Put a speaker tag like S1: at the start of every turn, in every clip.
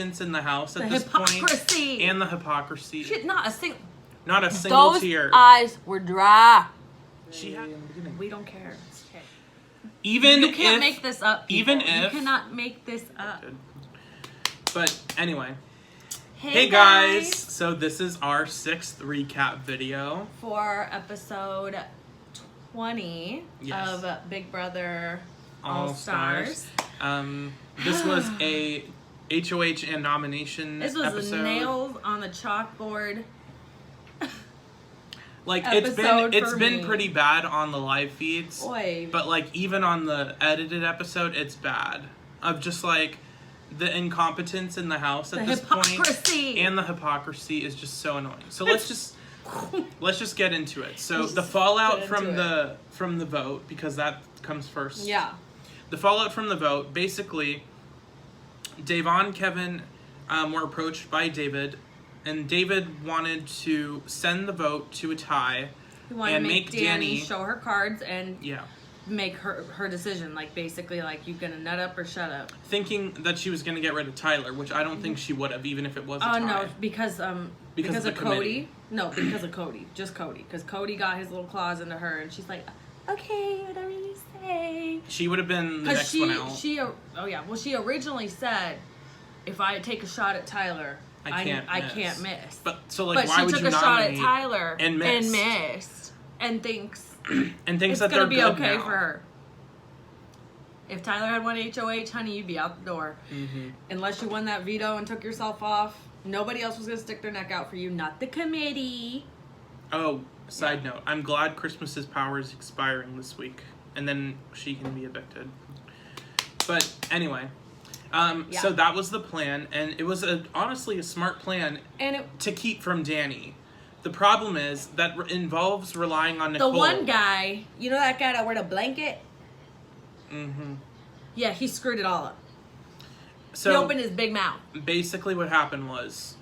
S1: in the house at
S2: the
S1: this
S2: hypocrisy.
S1: point. And the hypocrisy.
S2: Shit, not a single
S1: Those tear.
S2: Eyes were dry.
S1: She had,
S2: we don't care. Okay.
S1: Even
S2: you can't
S1: if,
S2: make this up. People.
S1: Even if
S2: you cannot make this up.
S1: But anyway.
S2: Hey
S1: guys. So this is our 6th recap video
S2: for episode 20 of Big Brother All Stars.
S1: This was a HOH and nomination
S2: This was
S1: episode.
S2: nails on the chalkboard.
S1: Like it's been pretty bad on the live feeds.
S2: Oy.
S1: But like even on the edited episode, it's bad. Of just like the incompetence in the house at this point. And the hypocrisy is just so annoying. So let's just get into it. So the fallout from the vote, because that comes first.
S2: Yeah.
S1: The fallout from the vote, basically, Davon, Kevin were approached by David, and David wanted to send the vote to a tie.
S2: He wanted to make Danny show her cards and make her decision. Like, basically, like, you gonna nut up or shut up.
S1: Thinking that she was gonna get rid of Tyler, which I don't think she would have, even if it was a tie.
S2: Oh, no, because of
S1: Cody.
S2: No, because of Cody. Just Cody. Because Cody got his little claws into her, and she's like, okay, whatever you say.
S1: She would have been the next one out.
S2: She originally said, if I take a shot at Tyler, I can't miss.
S1: But so like, why would you nominate?
S2: But she took a shot at Tyler
S1: and
S2: missed, and thinks
S1: it's
S2: that
S1: they're
S2: gonna be
S1: good
S2: okay
S1: now.
S2: for her. If Tyler had won HOH, honey, you'd be out the door.
S1: Mm-hmm.
S2: Unless you won that veto and took yourself off, nobody else was gonna stick their neck out for you. Not the committee.
S1: Oh, side note: I'm glad Christmas's power is expiring this week, and then she can be evicted. But anyway. So that was the plan, and it was honestly a smart plan to keep from Danny. The problem is that involves relying on Nicole.
S2: The one guy, you know that guy that wore the blanket?
S1: Mm-hmm.
S2: Yeah, he screwed it all up.
S1: So
S2: he opened his big mouth.
S1: Basically what happened was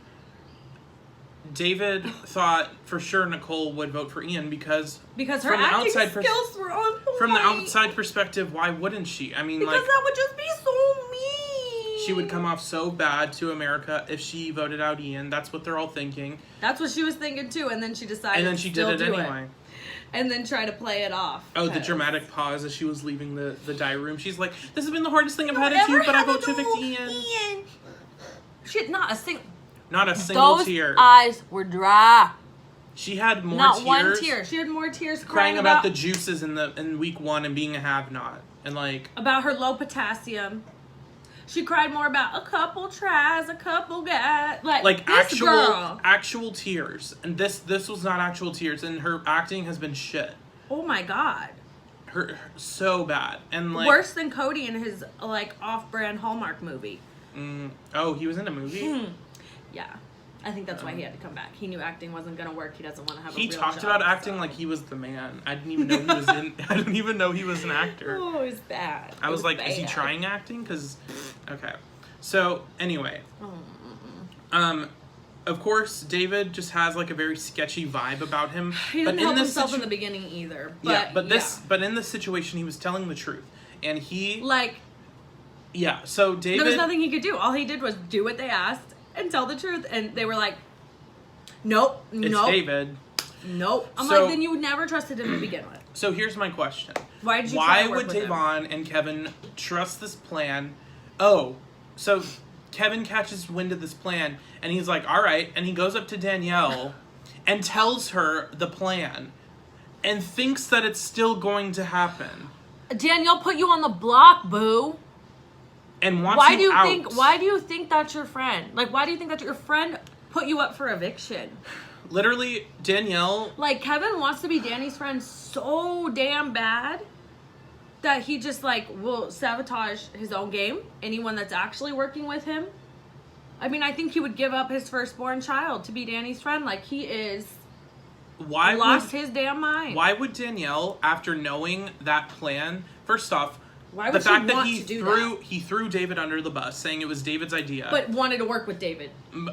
S1: David thought for sure Nicole would vote for Ian because
S2: her acting skills were on point.
S1: From the outside perspective, why wouldn't she? I mean,
S2: because that would just be so mean.
S1: She would come off so bad to America if she voted out Ian. That's what they're all thinking.
S2: That's what she was thinking too, and then she decided.
S1: And then she did it anyway.
S2: And then try to play it off.
S1: Oh, the dramatic pause as she was leaving the diary room. She's like, "This has been the hardest thing I've had to do, but I vote to evict Ian."
S2: Shit, not a single
S1: tear.
S2: Those eyes were dry.
S1: She had more
S2: tears.
S1: Not
S2: one tear. She had more tears
S1: crying about the juices in week 1 and being a have-not. And like
S2: about her low potassium. She cried more about a couple tries, a couple guys. Like
S1: actual tears. And this was not actual tears, and her acting has been shit.
S2: Oh my god.
S1: Her so bad. And like
S2: worse than Cody in his like off-brand Hallmark movie.
S1: Oh, he was in a movie?
S2: Yeah. I think that's why he had to come back. He knew acting wasn't going to work. He doesn't want to have a real job.
S1: He talked about acting like he was the man. I didn't even know he was in... I didn't even know he was an actor.
S2: Oh, it was bad.
S1: I was like, is he trying acting? Because... Okay. So, anyway. Of course, David just has like a very sketchy vibe about him.
S2: He didn't help himself in the beginning either. But,
S1: but in this situation, he was telling the truth. And he...
S2: Like...
S1: Yeah, so David...
S2: There was nothing he could do. All he did was do what they asked and tell the truth, and they were like, nope,
S1: it's David.
S2: Nope. I'm like, then you never trusted him to begin with.
S1: So here's my question.
S2: Why did you
S1: Why would Davon and Kevin trust this plan? Oh, so Kevin catches wind of this plan, and he's like, all right, and he goes up to Danielle and tells her the plan and thinks that it's still going to happen.
S2: Danielle put you on the block, boo.
S1: And why do
S2: you think that's your friend? Like, why do you think that your friend put you up for eviction?
S1: Literally, Danielle...
S2: Like, Kevin wants to be Danny's friend so damn bad that he just, like, will sabotage his own game. Anyone that's actually working with him. I mean, I think he would give up his firstborn child to be Danny's friend. Like, he is... lost his damn mind.
S1: Why would Danielle, after knowing that plan... First off...
S2: Why would
S1: the fact
S2: she
S1: that
S2: want
S1: he threw David under the bus, saying it was David's idea,
S2: but wanted to work with David.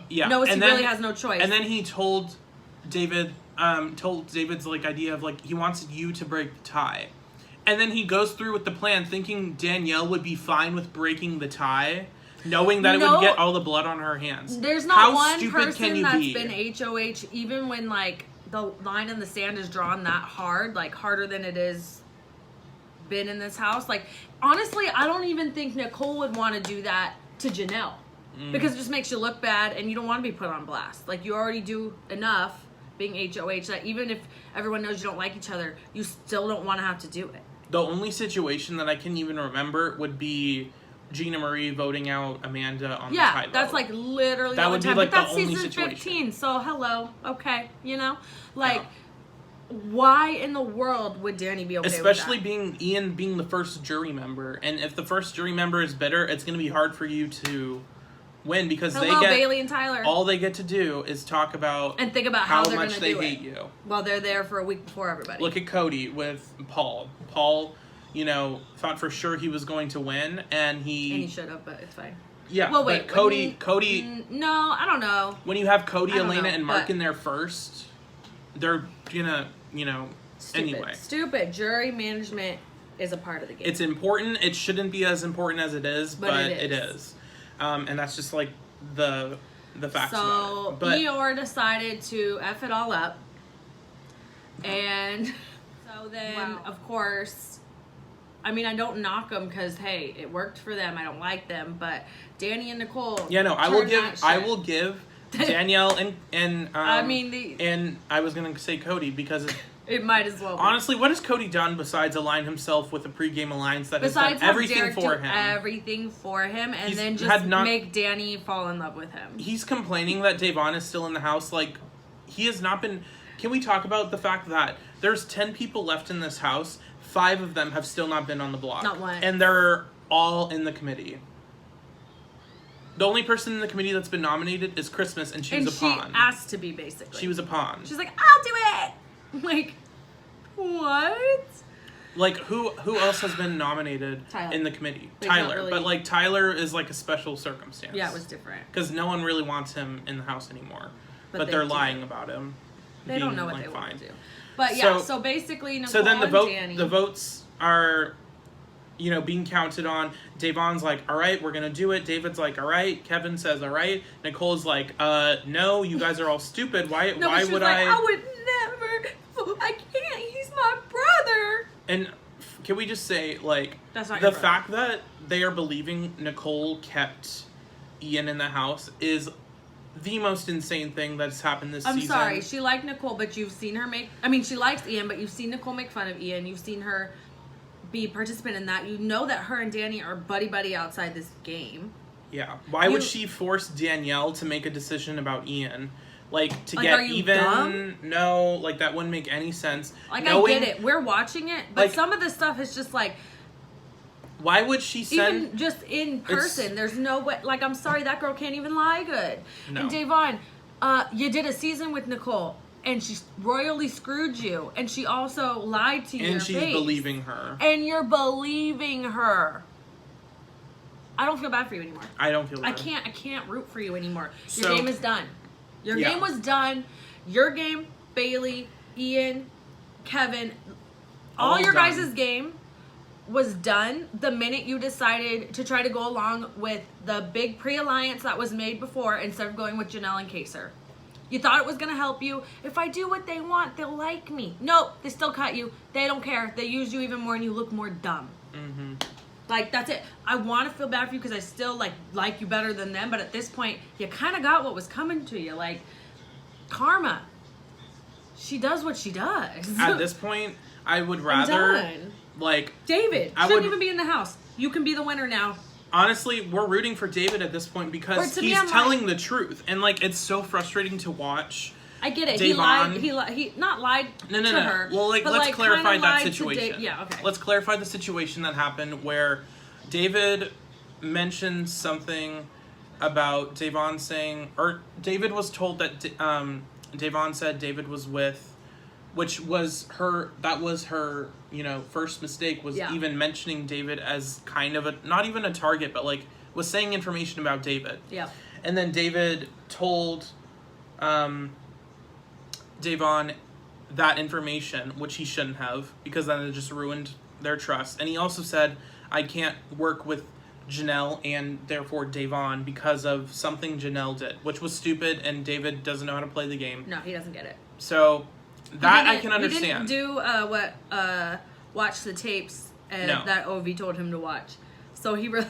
S1: Yeah,
S2: no, he really has no choice.
S1: And then he told David's like idea of like he wants you to break the tie, and then he goes through with the plan, thinking Danielle would be fine with breaking the tie. knowing that it would get all the blood on her hands.
S2: There's not
S1: How
S2: one
S1: stupid
S2: person
S1: can you
S2: that's
S1: be?
S2: been HOH, even when like the line in the sand is drawn that hard, like harder than it is been in this house. Like, honestly, I don't even think Nicole would want to do that to Janelle. Because it just makes you look bad and you don't want to be put on blast. Like, you already do enough being HOH that even if everyone knows you don't like each other, you still don't want to have to do it.
S1: The only situation that I can even remember would be Gina Marie voting out Amanda on the tie vote.
S2: That's like literally
S1: that
S2: the
S1: would
S2: only
S1: be
S2: time.
S1: like
S2: But that's
S1: the only
S2: season
S1: situation.
S2: 15, so hello. Okay, you know? Like, why in the world would Danny be okay
S1: Especially
S2: with that?
S1: Ian being the first jury member. And if the first jury member is bitter, it's going to be hard for you to win because
S2: Bailey and Tyler.
S1: All they get to do is talk about
S2: and think about how they're
S1: much
S2: gonna
S1: they
S2: do
S1: hate
S2: it.
S1: you.
S2: While they're there for a week before everybody.
S1: Look at Cody with Paul. Paul, thought for sure he was going to win, and he
S2: should have, but it's fine.
S1: Yeah,
S2: well, wait,
S1: but Cody.
S2: No, I don't know.
S1: When you have Cody, Elena, and Mark
S2: but
S1: in there first, they're gonna,
S2: stupid.
S1: Anyway.
S2: Stupid. Jury management is a part of the game.
S1: It's important. It shouldn't be as important as it is, but
S2: it
S1: is. And that's just like the facts about it.
S2: But Eeyore decided to F it all up. And so then, of course, I mean, I don't knock them because, hey, it worked for them. I don't like them. But Danny and Nicole.
S1: Yeah, no, I will give Danielle and and I was going to say Cody because
S2: it might as well be.
S1: Honestly, what has Cody done besides align himself with a pregame alliance that has done everything for him?
S2: Everything for him, and
S1: He's
S2: then just make Danny fall in love with him.
S1: He's complaining that Davon is still in the house. Like, he has not been. Can we talk about the fact that there's 10 people left in this house? 5 of them have still not been on the block.
S2: Not one.
S1: And they're all in the committee. The only person in the committee that's been nominated is Christmas, and she was a pawn.
S2: She asked to be, basically.
S1: She was a pawn.
S2: She's like, I'll do it! Like, what?
S1: Like, who else has been nominated in the committee? Tyler.
S2: Really...
S1: But, like, Tyler is, like, a special circumstance.
S2: Yeah, it was different.
S1: Because no one really wants him in the house anymore. But they're lying about him.
S2: They don't know what they want to do. But, yeah, so basically, Nicole
S1: then
S2: Danny...
S1: the votes are... being counted on. Davon's like, all right, we're going to do it. David's like, all right. Kevin says, all right. Nicole's like, no, you guys are all stupid. Why would
S2: I would never. I can't. He's my brother.
S1: And can we just say, like,
S2: that's not
S1: the fact that they are believing Nicole kept Ian in the house is the most insane thing that's happened this season.
S2: I'm sorry. She liked Nicole, but you've seen her she likes Ian, but you've seen Nicole make fun of Ian. You've seen her be a participant in that. You know that her and Danny are buddy outside this game.
S1: Yeah. Why would she force Danielle to make a decision about Ian? Like, to get even?
S2: Dumb?
S1: No, like, that wouldn't make any sense.
S2: Like, I get it. We're watching it, but some of this stuff is just like...
S1: Why would she send...
S2: Even just in person, there's no way... Like, I'm sorry, that girl can't even lie good.
S1: No.
S2: And Davon, you did a season with Nicole, and she royally screwed you, and she also lied to you.
S1: And she's believing her.
S2: And you're believing her. I don't feel bad for you anymore.
S1: I don't feel bad.
S2: I can't root for you anymore. Your game is done. Your game was done. Your game, Bailey, Ian, Kevin, all your guys' game was done the minute you decided to try to go along with the big pre-alliance that was made before instead of going with Janelle and Kaser. You thought it was going to help you. If I do what they want, they'll like me. Nope, they still cut you. They don't care. They use you even more and you look more dumb.
S1: Mm-hmm.
S2: Like, that's it. I want to feel bad for you because I still, like you better than them. But at this point, you kind of got what was coming to you. Like, karma. She does what she does.
S1: At this point, I would rather, like...
S2: David shouldn't even be in the house. You can be the winner now.
S1: Honestly, we're rooting for David at this point because he's telling the truth. And, like, it's so frustrating to watch.
S2: I get it.
S1: Davon,
S2: he not lied to her.
S1: Well, like, let's clarify that situation.
S2: Yeah, okay.
S1: Let's clarify the situation that happened where David mentioned something about Davon saying, or David was told that Davon said David was with, which was her, that was her, first mistake was even mentioning David as kind of not even a target, but like was saying information about David.
S2: Yeah.
S1: And then David told Davon that information, which he shouldn't have, because then it just ruined their trust. And he also said, I can't work with Janelle and therefore Davon because of something Janelle did, which was stupid, and David doesn't know how to play the game.
S2: No, he doesn't get it.
S1: So that I can understand.
S2: He didn't do watch the tapes that OV told him to watch. So he really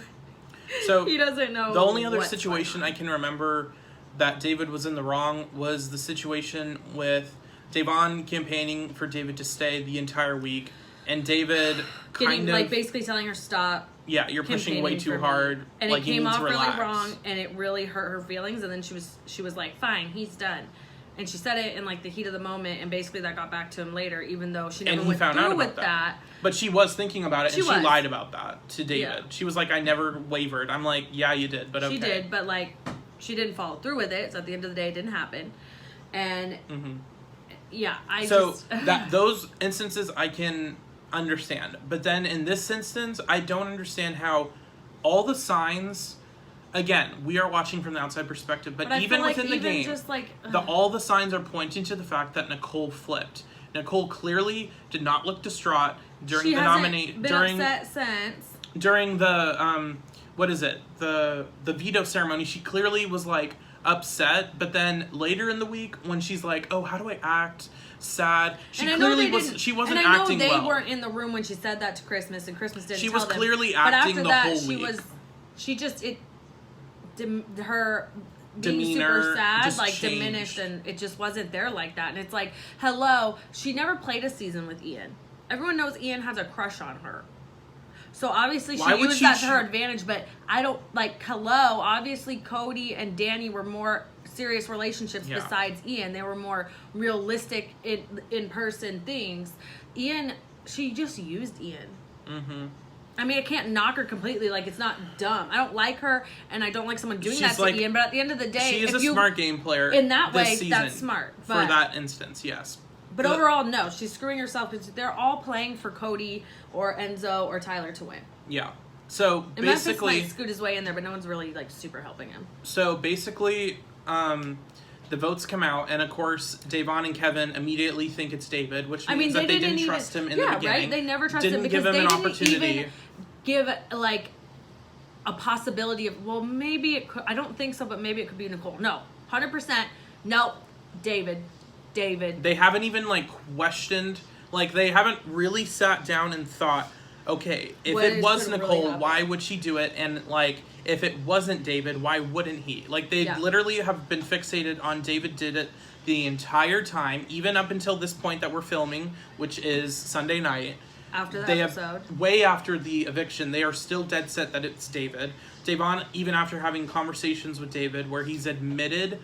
S2: he doesn't know.
S1: The only other situation I can remember that David was in the wrong was the situation with Davon campaigning for David to stay the entire week, and David
S2: basically telling her stop.
S1: Yeah, you're pushing way too hard.
S2: And
S1: like,
S2: it came off really wrong, and it really hurt her feelings. And then she was like, "Fine, he's done." And she said it in like the heat of the moment, and basically that got back to him later, even though she never went through with that.
S1: But she was thinking about it, and she lied about that to David. Yeah. She was like, "I never wavered." I'm like, "Yeah, you did, but okay."
S2: She did, but like, she didn't follow through with it. So at the end of the day, it didn't happen. And yeah,
S1: those instances I can understand, but then in this instance, I don't understand how all the signs. Again, we are watching from the outside perspective, but even within the game, just like, all the signs are pointing to the fact that Nicole flipped. Nicole clearly did not look distraught during the nomination.
S2: Upset since
S1: during the what is it? The veto ceremony. She clearly was like upset, but then later in the week when she's like, "Oh, how do I act?" Sad. She clearly was. She wasn't acting well.
S2: And I know they weren't in the room when she said that to Christmas, and Christmas didn't.
S1: She
S2: tell
S1: was
S2: them.
S1: clearly acting the whole week.
S2: Her being
S1: demeanor
S2: super sad like
S1: changed.
S2: Diminished, and it just wasn't there like that. And it's like, hello, she never played a season with Ian. Everyone knows Ian has a crush on her, so obviously she used that to her advantage. But I don't like, hello, obviously Cody and Danny were more serious relationships besides Ian. They were more realistic in person things. Ian, she just used Ian. I mean, I can't knock her completely. Like, it's not dumb. I don't like her, and I don't like someone doing that to Ian. But at the end of the day,
S1: she is a smart game player.
S2: In that way, that's smart.
S1: But, for that instance, yes.
S2: But overall, no. She's screwing herself because they're all playing for Cody or Enzo or Tyler to win.
S1: Yeah. So
S2: and basically, Memphis might scoot his way in there, but no one's really like super helping him.
S1: So basically, the votes come out, and of course, Davon and Kevin immediately think it's David, which means that they didn't trust him in the beginning.
S2: Right? They never trusted him because
S1: give him
S2: they
S1: an
S2: didn't
S1: opportunity.
S2: Even give like a possibility of, well, maybe it could. I don't think so, but maybe it could be Nicole. No, 100%. Nope. David.
S1: They haven't even like questioned. Like, they haven't really sat down and thought, okay, if it was Nicole, why would she do it? And like, if it wasn't David, why wouldn't he? Like, they literally have been fixated on David did it the entire time, even up until this point that we're filming, which is Sunday night.
S2: After the episode.
S1: Way after the eviction, they are still dead set that it's David. Davon, even after having conversations with David where he's admitted,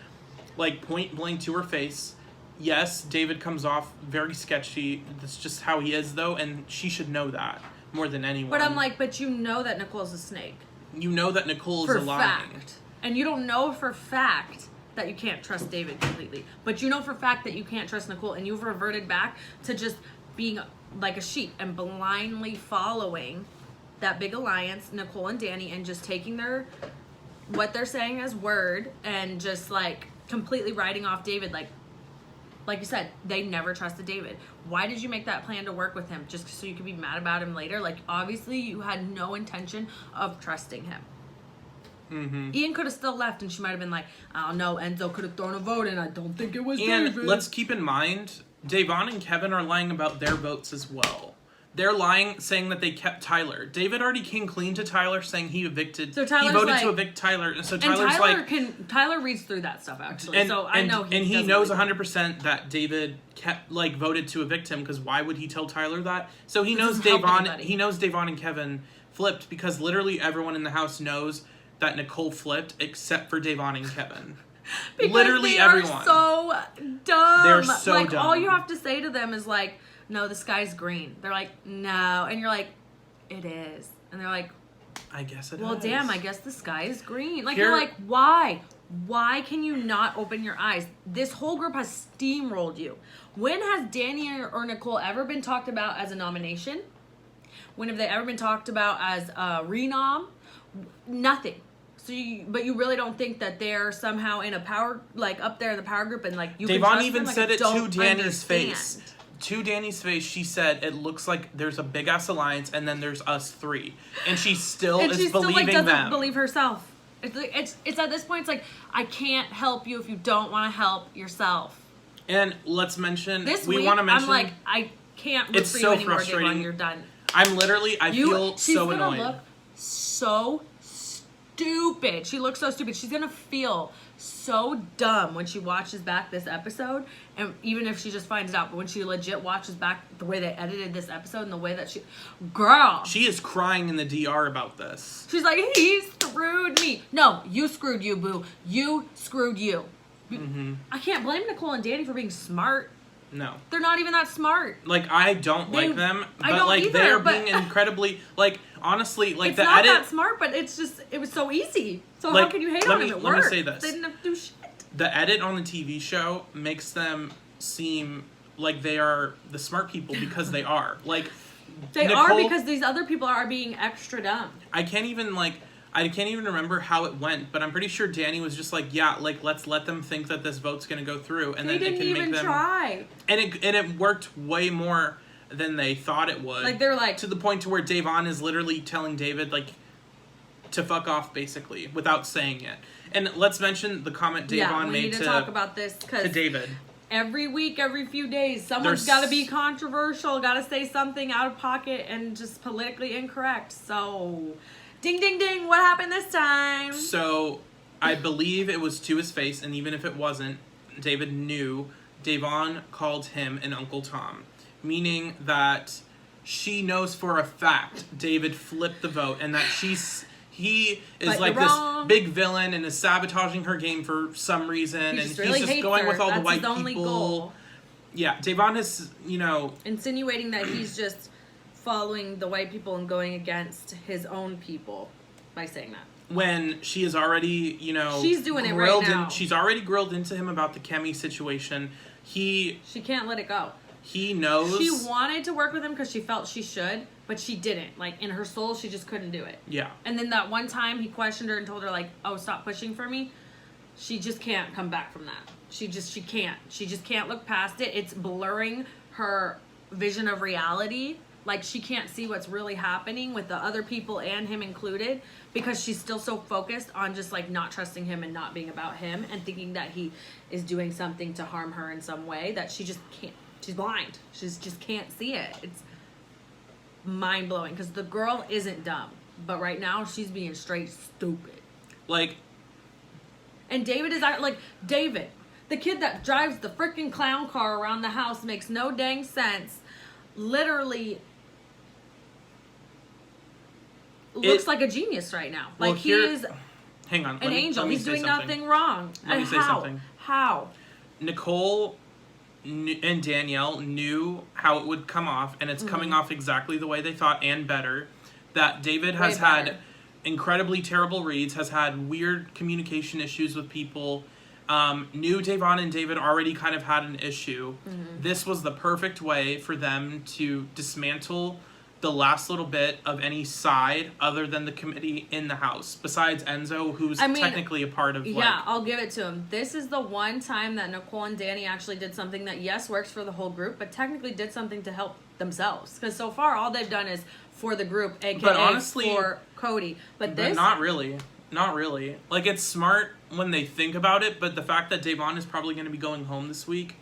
S1: like, point blank to her face, yes, David comes off very sketchy. That's just how he is, though, and she should know that more than anyone.
S2: But I'm like, but you know that Nicole's a snake.
S1: You know that Nicole is lying.
S2: Fact. And you don't know for fact that you can't trust David completely. But you know for fact that you can't trust Nicole, and you've reverted back to just being like a sheep and blindly following that big alliance, Nicole and Danny, and just taking what they're saying as word and just like completely writing off David. Like you said, they never trusted David. Why did you make that plan to work with him? Just so you could be mad about him later? Like, obviously you had no intention of trusting him. Ian could have still left, and she might have been like, I don't know, Enzo could have thrown a vote in. I don't think it was David.
S1: And let's keep in mind, Davon and Kevin are lying about their votes as well. They're lying, saying that they kept Tyler. David already came clean to Tyler, saying he evicted. So Tyler's he voted to evict Tyler. So
S2: Tyler reads through that stuff actually.
S1: And,
S2: so I know
S1: he knows 100% that David voted to evict him, because why would he tell Tyler that? So he knows Davon. He knows Davon and Kevin flipped, because literally everyone in the house knows that Nicole flipped except for Davon and Kevin.
S2: Because
S1: literally everyone.
S2: Are so dumb.
S1: They're so dumb.
S2: All you have to say to them is like, no, the sky's green. They're like, no. And you're like, it is. And they're like,
S1: I guess it is.
S2: Well, damn, I guess the sky is green. Like, you're like, why? Why can you not open your eyes? This whole group has steamrolled you. When has Danny or Nicole ever been talked about as a nomination? When have they ever been talked about as a renom? Nothing. So but you really don't think that they're somehow in a power, like up there in the power group, and like you
S1: Davon
S2: can trust
S1: even
S2: them?
S1: said
S2: like,
S1: it to Danny's face. to Danny's face, she said, it looks like there's a big-ass alliance, and then there's us three. And she still is
S2: she still,
S1: believing
S2: doesn't
S1: them.
S2: believe herself. It's at this point, it's like, I can't help you if you don't want to help yourself.
S1: And let's mention,
S2: This
S1: we
S2: week,
S1: want to mention,
S2: I'm like, I can't root
S1: it's
S2: for
S1: so
S2: you anymore,
S1: frustrating.
S2: Davon, you're done.
S1: I'm literally, I feel so annoyed.
S2: She's gonna look so stupid. She looks so stupid. She's gonna feel so dumb when she watches back this episode, and even if she just finds out, but when she legit watches back the way they edited this episode and the way that
S1: she is crying in the DR about this.
S2: She's like, he screwed me. No, you screwed you, boo. You screwed you.
S1: Mm-hmm.
S2: I can't blame Nicole and Danny for being smart.
S1: No.
S2: They're not even that smart.
S1: Like, I don't like them, but
S2: I don't
S1: like
S2: either,
S1: they're
S2: but
S1: being incredibly, like, honestly, like
S2: it's
S1: the
S2: not
S1: edit.
S2: that smart, but it's just, it was so easy. So
S1: Like,
S2: how can you hate
S1: let
S2: on
S1: me-
S2: them? It
S1: let me
S2: worked.
S1: say this.
S2: They didn't have to do shit.
S1: The edit on the TV show makes them seem like they are the smart people because they are. Like,
S2: They
S1: Nicole,
S2: are, because these other people are being extra dumb.
S1: I can't even remember how it went, but I'm pretty sure Danny was just like, yeah, like, let's let them think that this vote's gonna go through, and
S2: They
S1: then it
S2: didn't
S1: can
S2: even
S1: make them
S2: try.
S1: And it worked way more than they thought it would.
S2: Like, they're like,
S1: to the point to where Davon is literally telling David, like, to fuck off, basically, without saying it. And let's mention the comment Davon
S2: we
S1: made
S2: need to talk about this,
S1: to
S2: because
S1: David.
S2: every week, every few days, someone's got to be controversial, got to say something out of pocket and just politically incorrect. So, ding, ding, ding, what happened this time?
S1: So, I believe it was to his face, and even if it wasn't, David knew Davon called him an Uncle Tom. Meaning that she knows for a fact David flipped the vote, and that he is
S2: But
S1: like
S2: you're
S1: this
S2: wrong.
S1: big villain and is sabotaging her game for some reason,
S2: He
S1: and
S2: just really
S1: he's just
S2: hates
S1: going
S2: her.
S1: with all
S2: That's
S1: the white
S2: his only
S1: people.
S2: goal.
S1: Yeah, Davon is,
S2: Insinuating that he's just following the white people and going against his own people by saying that.
S1: When she is already,
S2: She's doing it right now.
S1: She's already grilled into him about the Kemi situation.
S2: She can't let it go.
S1: He knows.
S2: She wanted to work with him because she felt she should, but she didn't. Like, in her soul, she just couldn't do it.
S1: Yeah.
S2: And then that one time he questioned her and told her, like, oh, stop pushing for me. She just can't come back from that. She can't. She just can't look past it. It's blurring her vision of reality. Like, she can't see what's really happening with the other people and him included, because she's still so focused on just, like, not trusting him and not being about him and thinking that he is doing something to harm her in some way that she just can't. She's blind. She just can't see it. It's mind-blowing, because the girl isn't dumb, but right now she's being straight stupid.
S1: Like,
S2: and David is like, David, the kid that drives the freaking clown car around the house, makes no dang sense. Literally looks like a genius right now. Like, he is
S1: hang on,
S2: an angel. He's doing nothing wrong.
S1: Let me say something.
S2: How?
S1: Nicole and Danielle knew how it would come off, and it's coming off exactly the way they thought, and better. That David has had incredibly terrible reads, has had weird communication issues with people. Knew Davon and David already kind of had an issue. This was the perfect way for them to dismantle the last little bit of any side other than the committee in the house, besides Enzo, who's technically a part of,
S2: I'll give it to him. This is the one time that Nicole and Danny actually did something that, yes, works for the whole group, but technically did something to help themselves. Because so far, all they've done is for the group, aka
S1: but honestly,
S2: for Cody. But this...
S1: not really. Not really. Like, it's smart when they think about it, but the fact that Davon is probably going to be going home this week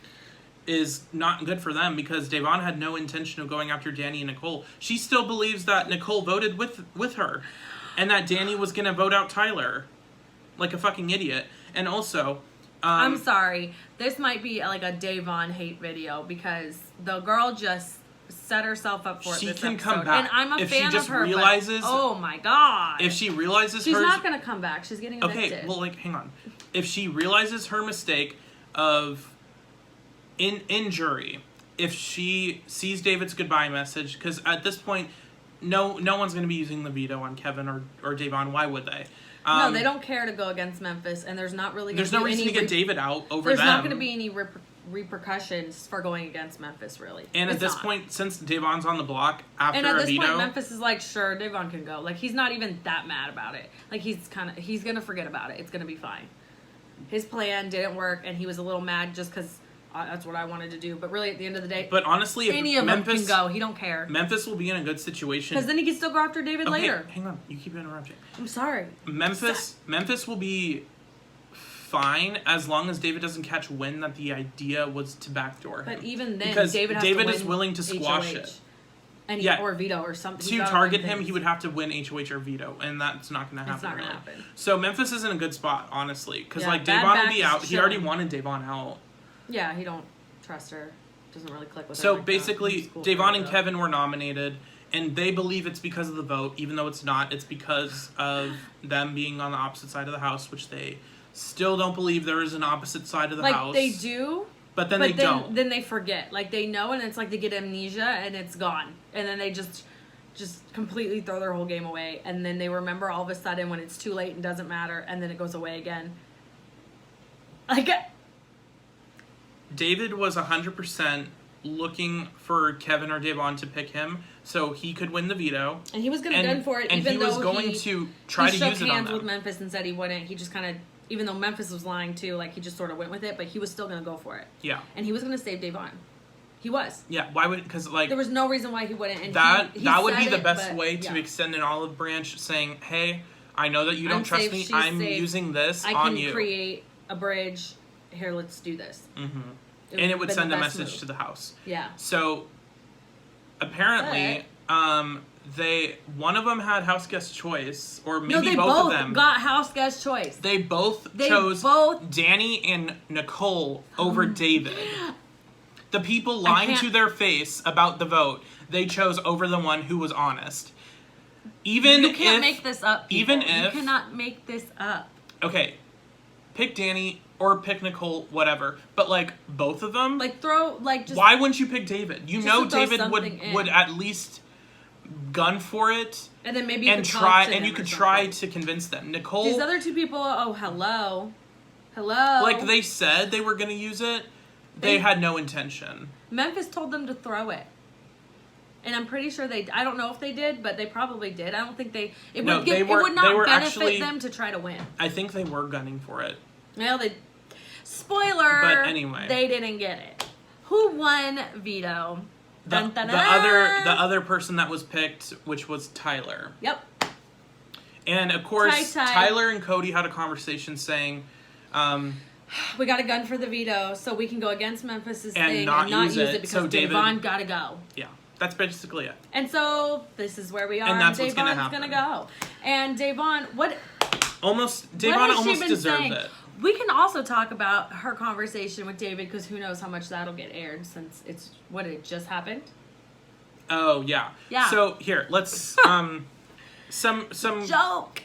S1: is not good for them, because Davon had no intention of going after Danny and Nicole. She still believes that Nicole voted with her, and that Danny was going to vote out Tyler. Like a fucking idiot. And also...
S2: I'm sorry. This might be like a Davon hate video, because the girl just set herself up for it.
S1: She
S2: this
S1: can
S2: episode.
S1: come back.
S2: And I'm a
S1: if
S2: fan
S1: she just
S2: of her,
S1: realizes,
S2: but, oh my god.
S1: If she realizes
S2: she's not going to come back. She's getting evicted.
S1: Okay, well, like, hang on. If she realizes her mistake of in jury, if she sees David's goodbye message, because at this point, no one's going to be using the veto on Kevin or Davon. Why would they?
S2: No, they don't care to go against Memphis, and there's not really.
S1: There's no reason to get David out over
S2: there's
S1: them.
S2: There's not going to be any repercussions for going against Memphis, really.
S1: And at this point, since Davon's on the block after a veto,
S2: and at this point, Memphis is like, sure, Davon can go. Like, he's not even that mad about it. Like, he's going to forget about it. It's going to be fine. His plan didn't work, and he was a little mad just because That's what I wanted to do. But really, at the end of the day,
S1: but honestly, if
S2: any of them can go. He don't care.
S1: Memphis will be in a good situation
S2: because then he can still go after David later.
S1: Hang on, you keep interrupting.
S2: I'm sorry.
S1: Memphis will be fine as long as David doesn't catch wind that the idea was to backdoor him.
S2: But even then,
S1: because
S2: David
S1: is willing to squash it.
S2: And or veto or something.
S1: To target him, he would have to win HOH or veto, and that's not going to happen.
S2: It's not going to happen.
S1: So Memphis is in a good spot, honestly, because Davon will be out. He already wanted Davon out.
S2: Yeah, he don't trust her. Doesn't really click with her.
S1: So basically, Davon and Kevin were nominated, and they believe it's because of the vote, even though it's not. It's because of them being on the opposite side of the house, which they still don't believe there is an opposite side of the house.
S2: Like, they do.
S1: But then they don't.
S2: Then they forget. Like, they know, and it's like they get amnesia, and it's gone. And then they just completely throw their whole game away. And then they remember all of a sudden when it's too late and doesn't matter, and then it goes away again. Like,
S1: David was 100% looking for Kevin or Davon to pick him so he could win the veto.
S2: And he was going to gun for it,
S1: and
S2: even
S1: he
S2: though
S1: was going to try to use it on them.
S2: He shook hands with Memphis and said he wouldn't. He just kind of... Even though Memphis was lying too, like, he just sort of went with it, but he was still going to go for it.
S1: Yeah.
S2: And he was going to save Davon. He was.
S1: Yeah, why would... Because, like...
S2: There was no reason why he wouldn't. And
S1: that
S2: he
S1: would be the best
S2: but,
S1: way to extend an olive branch, saying, hey, I know that you don't trust me. I'm using this on you.
S2: I can create a bridge. Here, let's do this.
S1: Mm-hmm. And it would send a message to the house.
S2: Yeah.
S1: So, apparently... one of them had house guest choice, or maybe both of them
S2: got house guest choice.
S1: They both chose Danny and Nicole over David. The people lying to their face about the vote, they chose over the one who was honest. Even
S2: you can't make this up. People.
S1: Even if
S2: you cannot make this up.
S1: Okay, pick Danny or pick Nicole, whatever. But like both of them,
S2: like just.
S1: Why wouldn't you pick David? You know David would at least gun for it,
S2: and then maybe
S1: you could try to convince them. Nicole,
S2: these other two people, hello,
S1: like they said they were going to use it, they had no intention.
S2: Memphis told them to throw it, and I'm pretty sure I don't know if they did, but they probably did. I don't think it would not benefit them to try to win.
S1: I think they were gunning for it.
S2: Well, spoiler,
S1: but anyway,
S2: they didn't get it. Who won veto?
S1: The other person that was picked, which was Tyler.
S2: Yep.
S1: And of course, Tyler and Cody had a conversation saying,
S2: we got a gun for the veto, so we can go against Memphis's thing and not use it because
S1: so
S2: Davon gotta go.
S1: Yeah, that's basically it.
S2: And so this is where we are.
S1: And that's what's
S2: gonna go. And Davon
S1: almost deserved it.
S2: We can also talk about her conversation with David because who knows how much that'll get aired since it just happened.
S1: Oh yeah.
S2: Yeah.
S1: So here, let's some
S2: joke.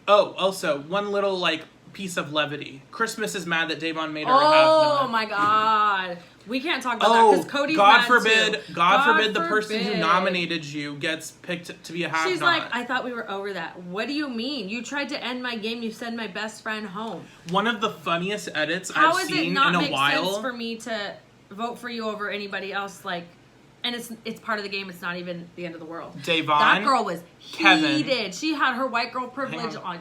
S1: Oh, also one little piece of levity. Christmas is mad that Davon made her a half.
S2: Oh my God. We can't talk about that because Cody's mad too.
S1: God forbid the person who nominated you gets picked to be a half.
S2: She's like, I thought we were over that. What do you mean? You tried to end my game. You sent my best friend home.
S1: One of the funniest edits I've seen in a while.
S2: How does it not make sense for me to vote for you over anybody else? And it's part of the game. It's not even the end of the world.
S1: Davon,
S2: that girl was heated.
S1: Kevin.
S2: She had her white girl privilege on.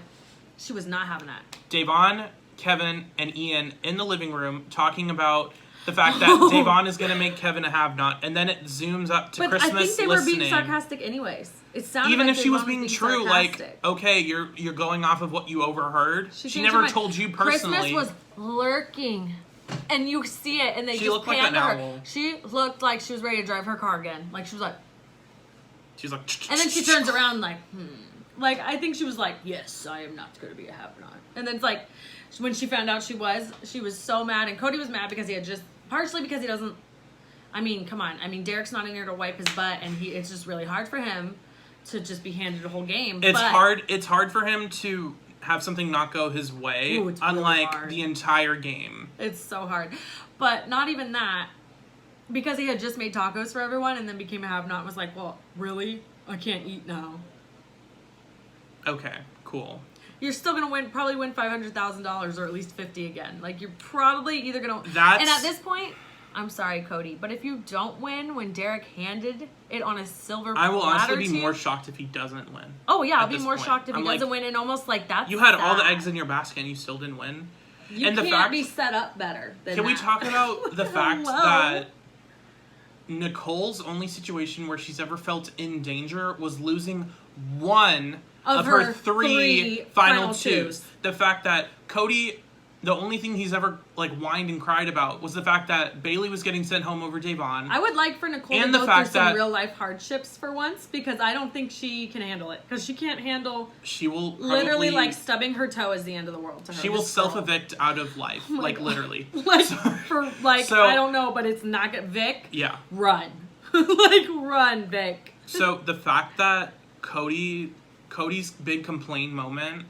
S2: She was not having that.
S1: Davon, Kevin, and Ian in the living room talking about the fact that Davon is going to make Kevin a have-not, and then it zooms up to Christmas.
S2: But I think they were being sarcastic anyways. It sounded
S1: even
S2: like
S1: if she was being true, okay, you're going off of what you overheard. She never told you personally.
S2: Christmas was lurking, and you see it, and they just panned her. Owl. She looked like she was ready to drive her car again. Like she was like, and then she turns around like, I think she was like, yes, I am not going to be a have-not. And then it's when she found out she was so mad, and Cody was mad because he had partially because he doesn't, come on. Derek's not in here to wipe his butt, and it's just really hard for him to just be handed a whole game. It's
S1: hard for him to have something not go his way, unlike really the entire game.
S2: It's so hard. But not even that, because he had just made tacos for everyone and then became a have-not and was like, well, really? I can't eat now.
S1: Okay, cool.
S2: You're still gonna probably win $500,000 or at least 50 again. You're probably either gonna. And at this point, I'm sorry, Cody, but if you don't win when Derek handed it on a silver platter,
S1: I will honestly be more shocked if he doesn't win.
S2: Oh yeah, I'll be more shocked if he doesn't win, and almost that's.
S1: You had all the eggs in your basket and you still didn't win.
S2: You
S1: and
S2: can't
S1: the fact,
S2: be set up better than
S1: Can we
S2: that.
S1: talk about the fact
S2: Hello.
S1: that Nicole's only situation where she's ever felt in danger was losing one of her three final twos. The fact that Cody, the only thing he's ever like whined and cried about was the fact that Bailey was getting sent home over Davon.
S2: I would like for Nicole
S1: And
S2: to
S1: the
S2: go
S1: fact
S2: through some
S1: that-
S2: real life hardships for once, because I don't think she can handle it. Because she can't handle
S1: She will
S2: literally
S1: probably,
S2: like stubbing her toe is the end of the world to her.
S1: she will
S2: This girl.
S1: self-evict out of life,
S2: Oh my
S1: like
S2: God.
S1: literally.
S2: Like for like
S1: So-
S2: I don't know, but it's not good. Vic,
S1: Yeah.
S2: run, like run, Vic.
S1: So the fact that Cody's big complaint moment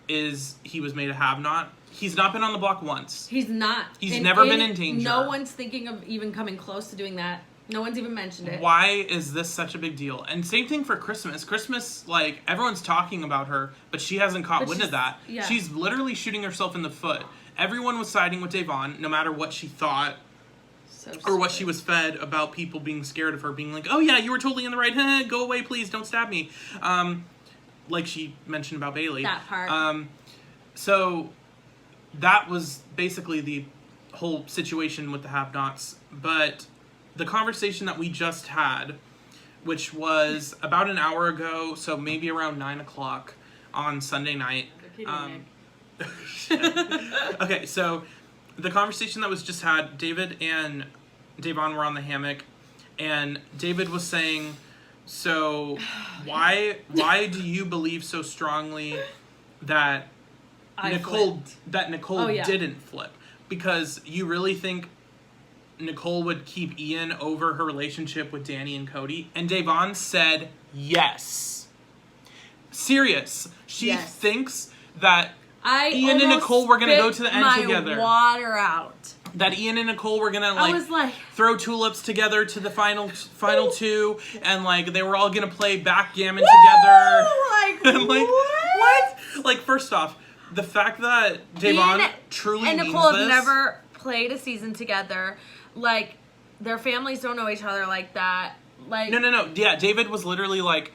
S1: is he was made a have-not. He's not been on the block once.
S2: He's not.
S1: He's never been in danger.
S2: No one's thinking of even coming close to doing that. No one's even mentioned it.
S1: Why is this such a big deal? And same thing for Christmas. Christmas, like, everyone's talking about her, but she hasn't caught
S2: But
S1: wind of
S2: she's-
S1: that.
S2: yeah.
S1: She's literally shooting herself in the foot. Everyone was siding with Davon, no matter what she thought
S2: So
S1: or what
S2: stupid.
S1: she was fed about people being scared of her, being like, oh yeah, you were totally in the right. Go away, please, don't stab me. Like she mentioned about Bailey.
S2: That part.
S1: So that was basically the whole situation with the have-nots. But the conversation that we just had, which was about an hour ago, so maybe around 9 o'clock on Sunday night. Okay, so the conversation that was just had, David and Davon were on the hammock, and David was saying, so why do you believe so strongly that Nicole
S2: Oh, yeah.
S1: didn't flip? Because you really think Nicole would keep Ian over her relationship with Danny and Cody? And Davon said yes. Serious. She
S2: Yes.
S1: thinks that Ian and
S2: almost
S1: Nicole were gonna go
S2: spit
S1: to the end
S2: my
S1: together.
S2: Water out.
S1: That Ian and Nicole were gonna
S2: I was like,
S1: throw tulips together to the final two, and like they were all gonna play backgammon
S2: woo!
S1: together.
S2: Like,
S1: And, like,
S2: what?
S1: Like, first off, the fact that Davon
S2: Ian
S1: truly
S2: and
S1: means
S2: Nicole
S1: this.
S2: have never played a season together. Like, their families don't know each other like that. Like,
S1: No. Yeah, David was literally like,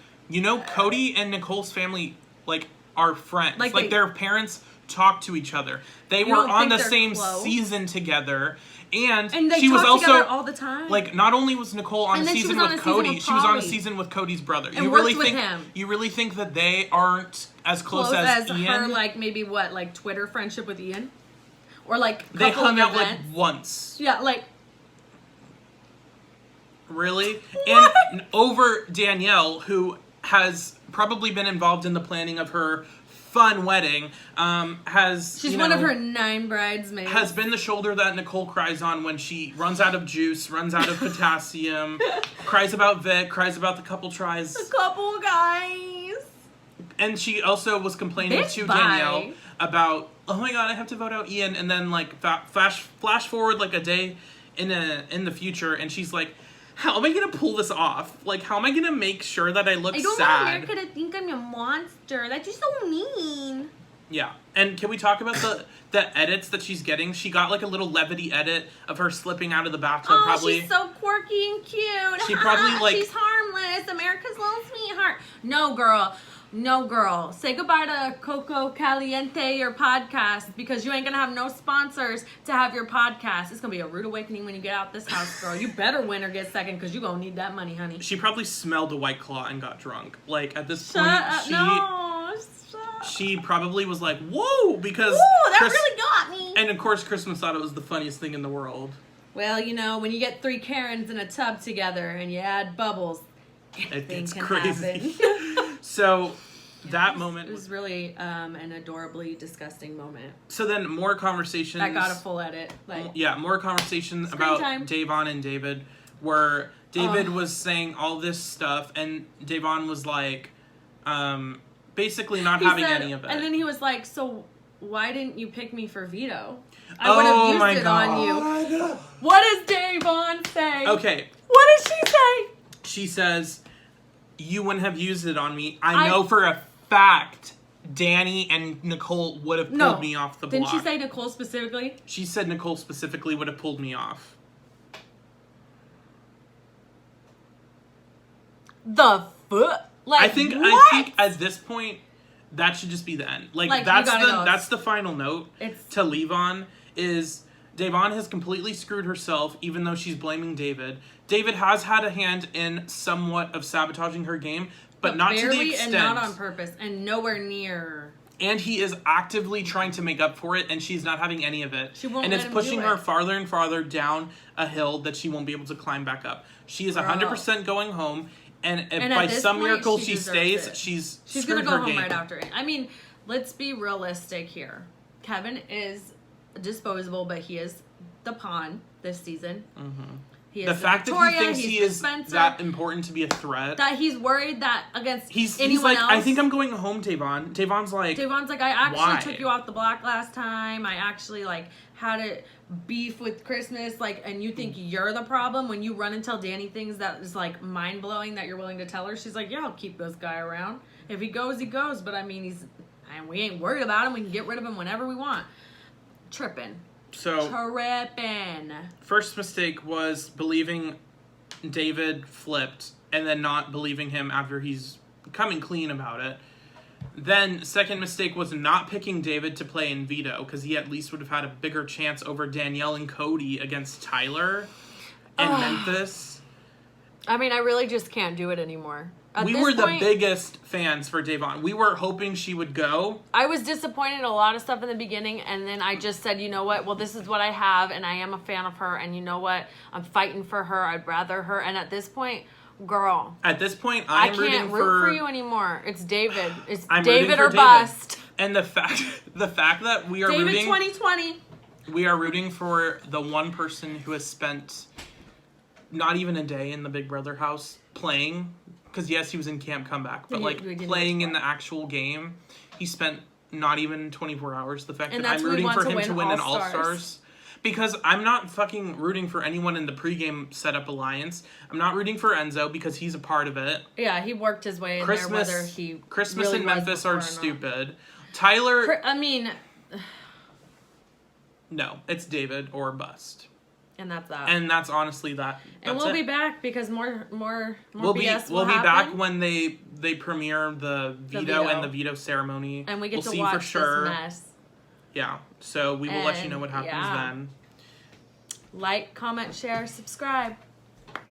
S1: Cody and Nicole's family like are friends.
S2: Like
S1: their parents talk to each other. They were
S2: don't
S1: on
S2: think
S1: the
S2: they're
S1: same
S2: close?
S1: season together, and
S2: they
S1: she was
S2: talk
S1: also
S2: together all the time.
S1: like, not only was Nicole on
S2: And
S1: a
S2: then she
S1: season
S2: was on
S1: with
S2: a season
S1: Cody,
S2: with
S1: she was on a
S2: Polly.
S1: season with Cody's brother.
S2: And
S1: You
S2: worked
S1: really
S2: with
S1: think
S2: him.
S1: you really think that they aren't as close as Ian?
S2: her, like, maybe what, like, Twitter friendship with Ian? Or, like,
S1: They
S2: couple
S1: hung
S2: of
S1: out like
S2: events?
S1: once.
S2: Yeah, like,
S1: Really?
S2: What?
S1: And over Danielle, who has probably been involved in the planning of her fun wedding, has
S2: she's one of her 9 bridesmaids.
S1: has been the shoulder that Nicole cries on when she runs out of juice, runs out of potassium, cries about Vic, cries about the couple tries.
S2: a couple guys.
S1: And she also was complaining
S2: Bitch,
S1: to
S2: bye.
S1: Danielle about, oh my god, I have to vote out Ian, and then like flash forward like a day in the future, and she's like, how am I gonna pull this off? Like, how am I gonna make sure that I look
S2: I don't
S1: sad?
S2: want America to think I'm a monster. That's just so mean.
S1: Yeah, and can we talk about the edits that she's getting? She got like a little levity edit of her slipping out of the bathtub.
S2: Oh,
S1: probably.
S2: she's so quirky and cute.
S1: She probably, like-
S2: she's harmless. America's little sweetheart. No, girl. No, girl. Say goodbye to Coco Caliente, your podcast, because you ain't gonna have no sponsors to have your podcast. It's gonna be a rude awakening when you get out this house, girl. You better win or get second, because you're gonna need that money, honey.
S1: She probably smelled a White Claw and got drunk. Like, at this
S2: Shut
S1: point,
S2: up. No. Shut.
S1: she probably was like, whoa, because
S2: Ooh, that really got me.
S1: And of course, Christmas thought it was the funniest thing in the world.
S2: Well, when you get 3 Karens in a tub together and you add bubbles, anything
S1: It's
S2: can
S1: crazy.
S2: happen.
S1: So that
S2: It
S1: moment
S2: was really an adorably disgusting moment.
S1: So then more conversations.
S2: That got a full edit. Like,
S1: Yeah, more conversation
S2: Screen
S1: about
S2: time.
S1: Davon and David, where David was saying all this stuff, and Davon was like, basically not
S2: he
S1: having
S2: said-
S1: any of it.
S2: And then he was like, "So why didn't you pick me for veto? I would have used
S1: my
S2: it
S1: God.
S2: on you." What does Davon say?
S1: Okay,
S2: What does she say?
S1: she says, you wouldn't have used it on me. I know for a fact Danny and Nicole would have pulled me off the block.
S2: Didn't she say Nicole specifically?
S1: She said Nicole specifically would have pulled me off.
S2: The foot. Like,
S1: I think
S2: what?
S1: at this point, that should just be the end. Like
S2: you
S1: that's
S2: gotta go.
S1: that's the final note
S2: It's-
S1: to leave on is Devon has completely screwed herself, even though she's blaming David. David has had a hand in somewhat of sabotaging her game, but not to the extent.
S2: And not on purpose, and nowhere near.
S1: And he is actively trying to make up for it, and she's not having any of it.
S2: She won't
S1: and
S2: let
S1: it's
S2: him
S1: pushing
S2: do
S1: her
S2: it.
S1: farther and farther down a hill that she won't be able to climb back up. She is 100% going home, and if by some
S2: point,
S1: miracle
S2: she
S1: she
S2: deserves
S1: stays,
S2: it.
S1: she's
S2: She's
S1: screwed
S2: gonna go
S1: her
S2: home
S1: game.
S2: right after it. I mean, let's be realistic here. Kevin is disposable, but he is the pawn this season.
S1: Mm-hmm.
S2: He is
S1: The fact
S2: Victoria,
S1: that he thinks he
S2: he's
S1: is
S2: Spencer,
S1: that important to be a threat.
S2: that he's worried that against
S1: He's
S2: anyone
S1: like,
S2: else.
S1: I think I'm going home, Tavon. Tavon's like,
S2: I actually
S1: why?
S2: took you off the block last time. I actually had a beef with Christmas, and you think you're the problem when you run and tell Danny things that is mind blowing that you're willing to tell her. She's like, yeah, I'll keep this guy around. If he goes, he goes. But I mean, we ain't worried about him. We can get rid of him whenever we want. Tripping.
S1: First mistake was believing David flipped and then not believing him after he's coming clean about it. Then second mistake was not picking David to play in veto because he at least would have had a bigger chance over Danielle and Cody against Tyler and Memphis.
S2: I mean, I really just can't do it anymore.
S1: We were the biggest fans for Devon. We were hoping she would go.
S2: I was disappointed in a lot of stuff in the beginning, and then I just said, you know what? Well, this is what I have, and I am a fan of her, and you know what? I'm fighting for her. I'd rather her. And at this point, girl.
S1: At this point,
S2: I can't root for you anymore. It's David. It's David or
S1: David.
S2: bust.
S1: And the fact that we are
S2: David
S1: rooting
S2: 2020.
S1: We are rooting for the one person who has spent not even a day in the Big Brother house playing. Because, yes, he was in Camp Comeback, but, playing in the actual game, he spent not even 24 hours. The fact that I'm rooting for him to win an All-Stars. Because I'm not fucking rooting for anyone in the pregame setup alliance. I'm not rooting for Enzo because he's a part of it.
S2: Yeah, he worked his way in there, whether he
S1: Christmas
S2: really
S1: and Memphis are
S2: not.
S1: stupid. Tyler...
S2: I mean...
S1: No, it's David or bust.
S2: And that's that.
S1: And that's honestly that.
S2: And we'll be back because more
S1: we'll
S2: BS
S1: we'll
S2: will
S1: be
S2: happen.
S1: back when they premiere the veto and the veto ceremony.
S2: And we get to
S1: see
S2: watch
S1: for sure.
S2: this mess.
S1: Yeah. So we will let you know what happens then.
S2: Like, comment, share, subscribe.